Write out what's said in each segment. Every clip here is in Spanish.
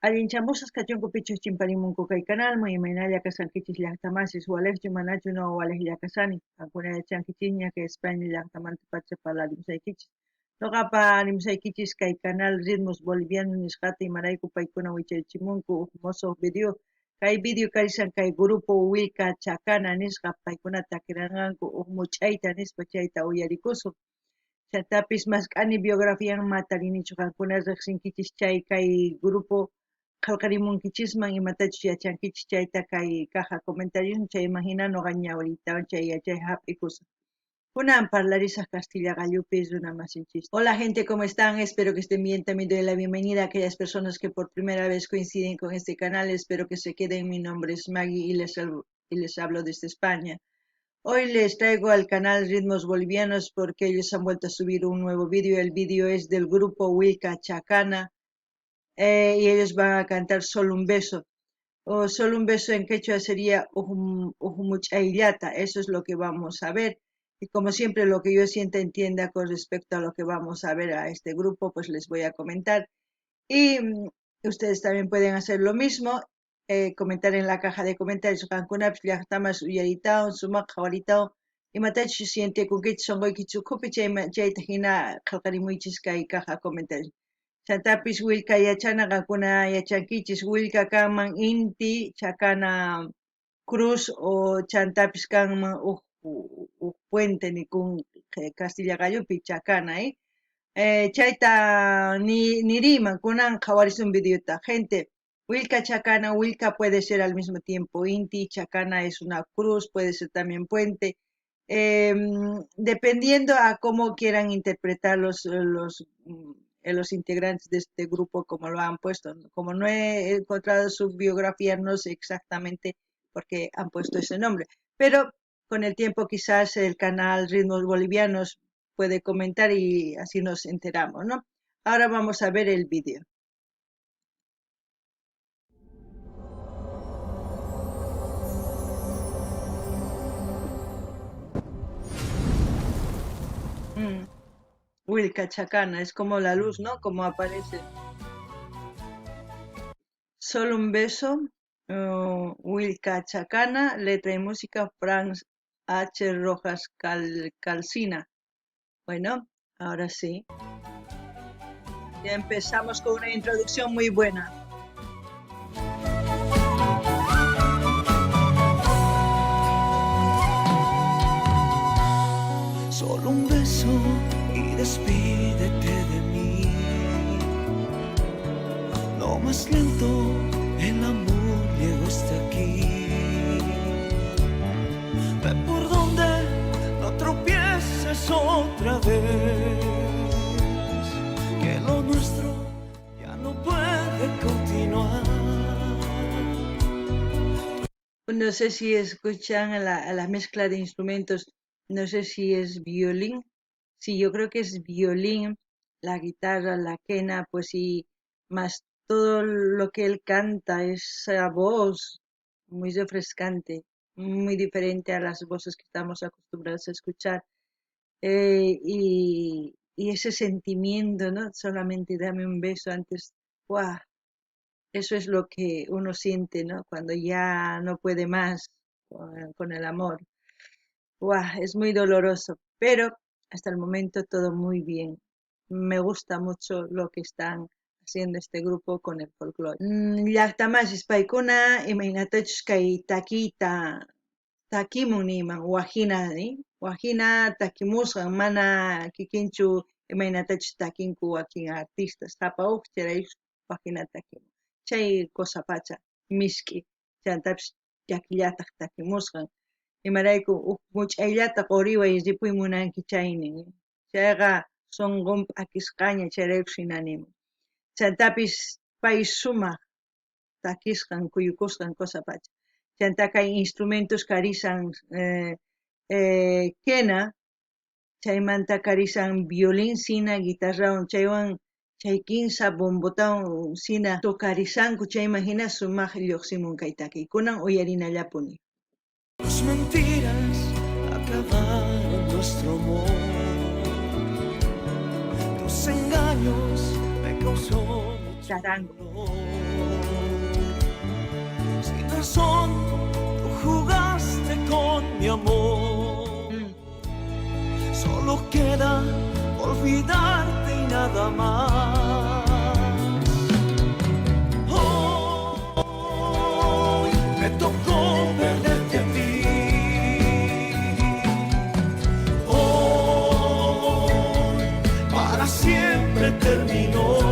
Allinchamusas kachunkupichus chimparimunku kay canalman imaynalla kasankichis llaqtamasis walejchu manachu no walejlla kasani kankuna yachankichis kay España llaqtamanta pacha parlarimsaykichis noqapa rimsaykichis kay canal Ritmos Bolivianos nisqata imarayku paykuna wichaychimunku mosoq video kay video karisan kay grupo Wilka Chacana nisqa paykuna takiranqanku much'ayta nispa chayta uyarikusun chaytapis mask'ani biografian matarinichu qankuna riqsinkichis chay kay grupo qallqarimunkichisman imatachus yachankichis chayta kay caja comentarios chay imagina noqa ñawriytawan chay yachay hap'ikusun kunan parlarisaq Castilla gallupi runa masinchis. Hola gente, ¿cómo están? Espero que estén bien. También doy la bienvenida a aquellas personas que por primera vez coinciden con este canal. Espero que se queden. Mi nombre es Maggie y les hablo desde España. Hoy les traigo al canal Ritmos Bolivianos porque ellos han vuelto a subir un nuevo vídeo. El vídeo es del grupo Wilka Chacana y ellos van a cantar Solo un beso. O Solo un beso en quechua sería Ujumuchayllata. Eso es lo que vamos a ver. Y como siempre, lo que yo sienta entienda con respecto a lo que vamos a ver a este grupo, pues les voy a comentar. Y ustedes también pueden hacer lo mismo. Comentar en la caja de comentarios kankuna llaqtamas uyaritao sumaq qhawaritao imatachu siente kunkichis sonquykichu khupi chayta hina qillqarimuychis kay caja comentarios chantapis Wilka yachana qankuna yachankichis Wilka kanman inti chakana cruz o chantapis kanman puente nikun Castilla gallupi chakana chayta niriman kunan qhawarisun videota gente. Wilka Chacana, Wilka puede ser al mismo tiempo Inti, Chacana es una cruz, puede ser también puente, dependiendo a cómo quieran interpretar los integrantes de este grupo, como lo han puesto. Como no he encontrado su biografía, no sé exactamente por qué han puesto ese nombre, pero con el tiempo quizás el canal Ritmos Bolivianos puede comentar y así nos enteramos, ¿no? Ahora vamos a ver el vídeo. Wilka Chacana, es como la luz, ¿no? Como aparece. Solo un beso, Wilka Chacana, letra y música, Franz H. Rojas Calcina. Bueno, ahora sí. Ya empezamos con una introducción muy buena. Solo un beso y despídete de mí. No más lento, el amor llegó hasta aquí. Ve por donde no tropieces otra vez, que lo nuestro ya no puede continuar. No sé si escuchan la mezcla de instrumentos. No sé si es violín. Sí, yo creo que es violín, la guitarra, la quena, pues sí, más todo lo que él canta, esa voz muy refrescante, muy diferente a las voces que estamos acostumbrados a escuchar. Y ese sentimiento, ¿no? Solamente dame un beso antes. ¡Guau! Eso es lo que uno siente, ¿no? Cuando ya no puede más con el amor. ¡Guau! Es muy doloroso, pero hasta el momento todo muy bien. Me gusta mucho lo que están haciendo este grupo con el folclore. Llaqtamasis paykuna imaynatachus kay takimun niman wajina, wajina takimusqan mana kikinchu imaynatachus takinku wakin artistas sapa huk chirayuq wajina takimun. Chay cosa pacha misk'i chantapis llakillataq takimusqan. Imarayku much'ayllata quriway ripuy munanki chaynin. Chayqa sunqun p'akisqaña chayrayku hinanimun. Chantapis pay sumaq takisqan kuyukusqan cosa pacha. Chanta kay instrumentos karisan quena, chaymanta karisan violín sina guitarrawan chaywan chay kinsa bombotawan sina tukarisanku chayman hina sumaq lluqsimun kay takiykunan uyarinallapuni. Tus mentiras acabaron nuestro amor. Tus engaños me causó mucho dolor. razón tú jugaste con mi amor. Solo queda olvidarte y nada más. Hoy me tocó perderte a ti. Hoy para siempre terminó.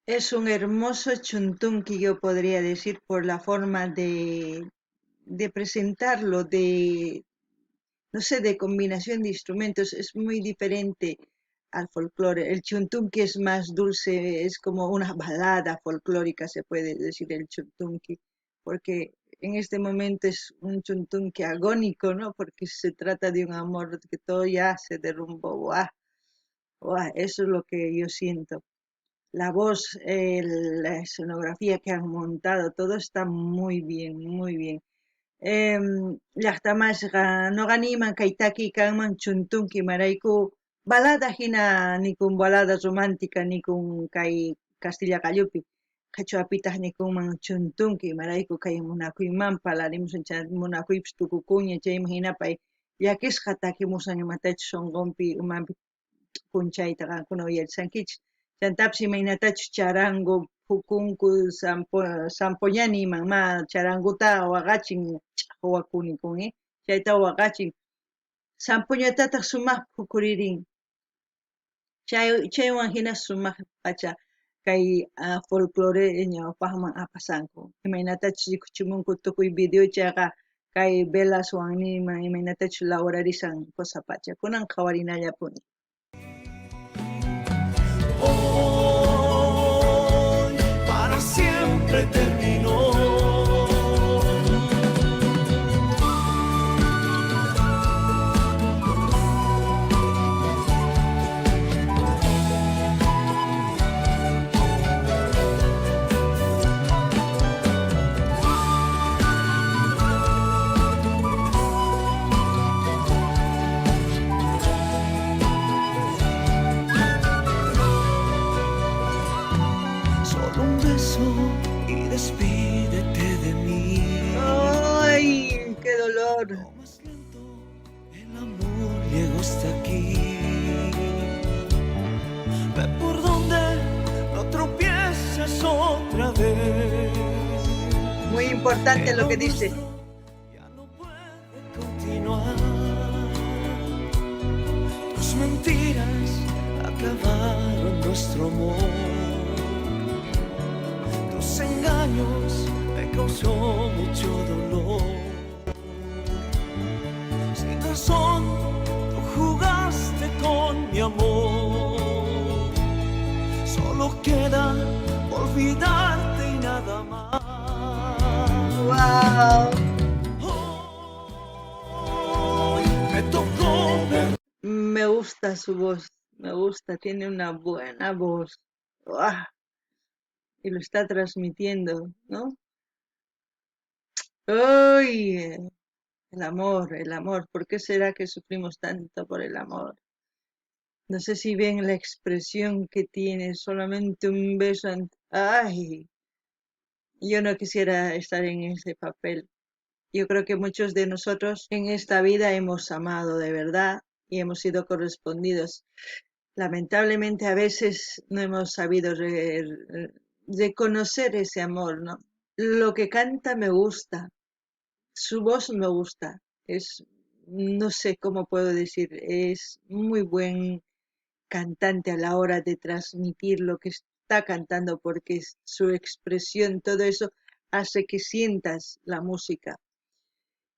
Es un hermoso chuntunqui, yo podría decir, por la forma de presentarlo, no sé, de combinación de instrumentos. Es muy diferente al folclore. El chuntunqui es más dulce, es como una balada folclórica, se puede decir, el chuntunqui, porque en este momento es un chuntunqui agónico, ¿no? Porque se trata de un amor que todo ya se derrumbó. ¡Guau! ¡Guau! Eso es lo que yo siento. La voz, la escenografía que han montado, todo está muy bien, muy bien. Llaqtamashqa nuqaniman kay takiykanman chuntunki marayku balada hina nikun balada romántica nikun kay Castilla Callupi qhichwapitaq nikunman chuntunki marayku kay munakuymanpa alarimusan chay munakuypis tukukuña chayman hinapay llakisqa takimusan imatachus sunqunpi umanpi punchayta qankuna uyarisankichis chantapis imaynatachus charango pukunku sampoñani imanma charanguta waqachin ch'aqwakuni kunki chayta waqachin sampuñatataq sumaq phukuririn chaywan hina sumaq pacha kay folclore ñawpaqman apasanku imaynatachus rikuchimunku tukuy videochaqa kay velaswan nima imaynatachus lawrarisan cosa pacha kunan qhawarinallapuni. Hoy para siempre terminó. Y despídete de mí. ¡Ay, qué dolor! Lo más lento, el amor llegó hasta aquí. Ve por donde no tropieces otra vez. Muy importante lo que dice. Ya no puede continuar. Tus mentiras acabaron nuestro amor. Engaños me causó mucho dolor. Sin razón tú jugaste con mi amor. Solo queda olvidarte y nada más. ¡Wow! Hoy me tocó ver. Me gusta su voz, me gusta, tiene una buena voz. ¡Wow! Y lo está transmitiendo, ¿no? ¡Ay! El amor. ¿Por qué será que sufrimos tanto por el amor? No sé si ven la expresión que tiene, solamente un beso. ¡Ay! Yo no quisiera estar en ese papel. Yo creo que muchos de nosotros en esta vida hemos amado de verdad y hemos sido correspondidos. Lamentablemente a veces no hemos sabido reconocer ese amor, ¿no? Lo que canta me gusta, su voz me gusta, no sé cómo puedo decir, es muy buen cantante a la hora de transmitir lo que está cantando porque su expresión, todo eso hace que sientas la música.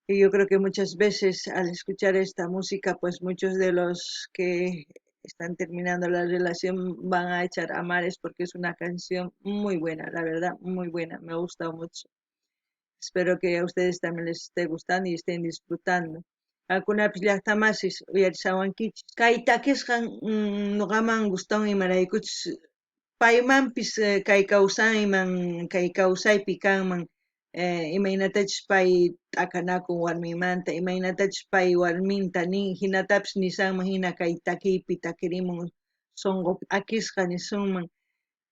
Y yo creo que muchas veces al escuchar esta música, pues muchos de los que están terminando la relación van a echar a mares porque es una canción muy buena, la verdad, muy buena, me gusta mucho. Espero que a ustedes también les esté gustando y estén disfrutando. Algunas llaqtamasis uyarisawankichis. Kay takisqan nuqaman gustan imaraykuchus paymanpis kay kawsayman, kay kawsaypi kanman imaynatachus pay t'akanakun warmimanta, imaynatachus pay warminta nin, hinatapas nisanman hina kay takiypi takirimun sunqu akisqa nisunman.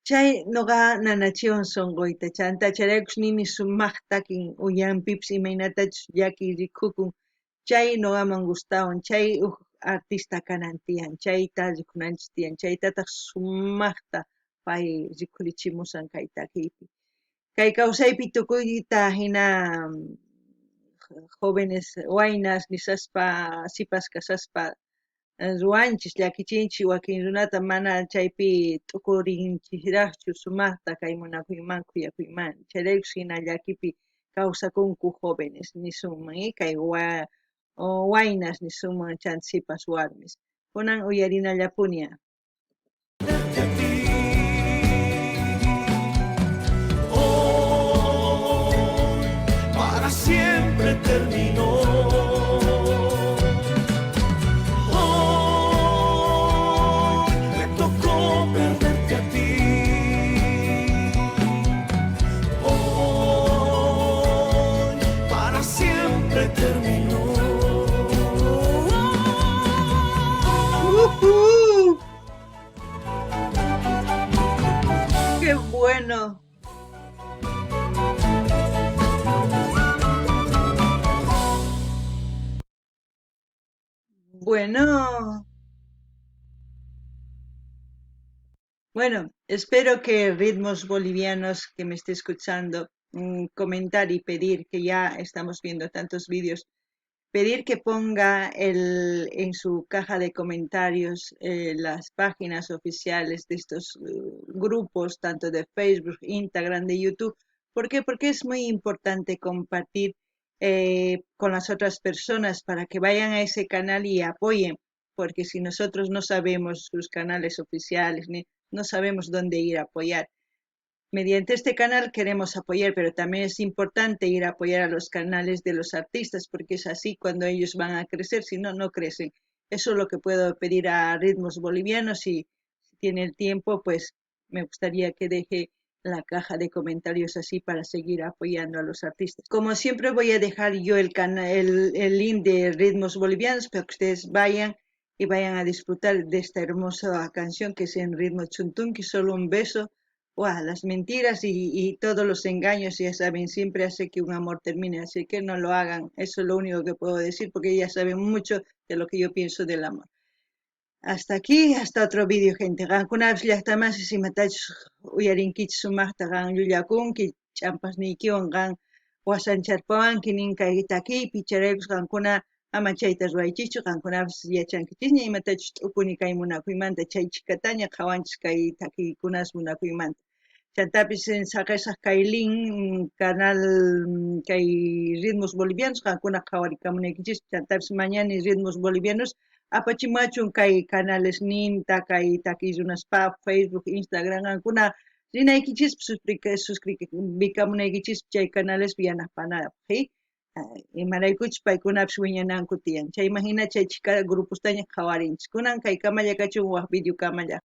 Chay nuqa nanachiwan sunquyta, chayraykus nini sumaq takin uyanpipas imaynatachus llaki rikhukun, chay nuqaman gustawan, chay huk artista kanan tiyan, chayta rikunanchis tiyan, chaytataq sumaqta pay rikhurichimusan kay takiypi. Kay kawsaypi tukuyta hina jóvenes waynas nisaspa sipas kasaspa ruwanchis llakichinchis wakin runata mana chaypi t'ukurinchisraqchu sumaqta kay munakuyman kuyakuyman, chayraykus hina llakipi kawsakunku jóvenes nisunman kay waynas nisunman chanta sipas warmis. Kunan uyarinallapunia. Para siempre terminó. Hoy me tocó perderte a ti. Hoy para siempre terminó. ¡Qué bueno! Bueno, espero que Ritmos Bolivianos que me esté escuchando comentar y pedir, que ya estamos viendo tantos vídeos, pedir que ponga en su caja de comentarios las páginas oficiales de estos grupos, tanto de Facebook, Instagram, de YouTube. ¿Por qué? Porque es muy importante compartir con las otras personas para que vayan a ese canal y apoyen, porque si nosotros no sabemos sus canales oficiales, no sabemos dónde ir a apoyar. Mediante este canal queremos apoyar, pero también es importante ir a apoyar a los canales de los artistas, porque es así cuando ellos van a crecer, si no, no crecen. Eso es lo que puedo pedir a Ritmos Bolivianos y si tiene el tiempo, pues me gustaría que deje la caja de comentarios así para seguir apoyando a los artistas. Como siempre voy a dejar yo el link de Ritmos Bolivianos para que ustedes vayan y vayan a disfrutar de esta hermosa canción que es en ritmo chuntunqui, solo un beso. Wow, las mentiras y todos los engaños, ya saben, siempre hace que un amor termine, así que no lo hagan. Eso es lo único que puedo decir, porque ya saben mucho de lo que yo pienso del amor. Hasta aquí, hasta otro vídeo, gente. Gankunapish llaqtamasish imatachus uyarinkichis sumaqta gan llullakunki, champasniykiwan gan wasancharpawanki nin kay takiypi, chayraykus qankuna ama chayta ruwaychikchu, qankunapish yachankichisña imatachus t'ukuni kay munakuymanta, chay chikataña qhawanchis kay takiykunas munakuymanta. Chantapis saqesaq kay link canal kay Ritmos Bolivianos qankuna qhawarikamunaykichis, chantapis mañana Ritmos Bolivianos apachimachun kay canales ninta kay takiy runaspa Facebook, Instagram qankuna rinaykichis suscribikamunaykichis chay canales yanapanapaq, imaraykuchus paykunapish wiñananku tiyan. Chayman hina chay chika grupostaña qhawarinchis. Kunan kay kamalla kachun waq video kamalla.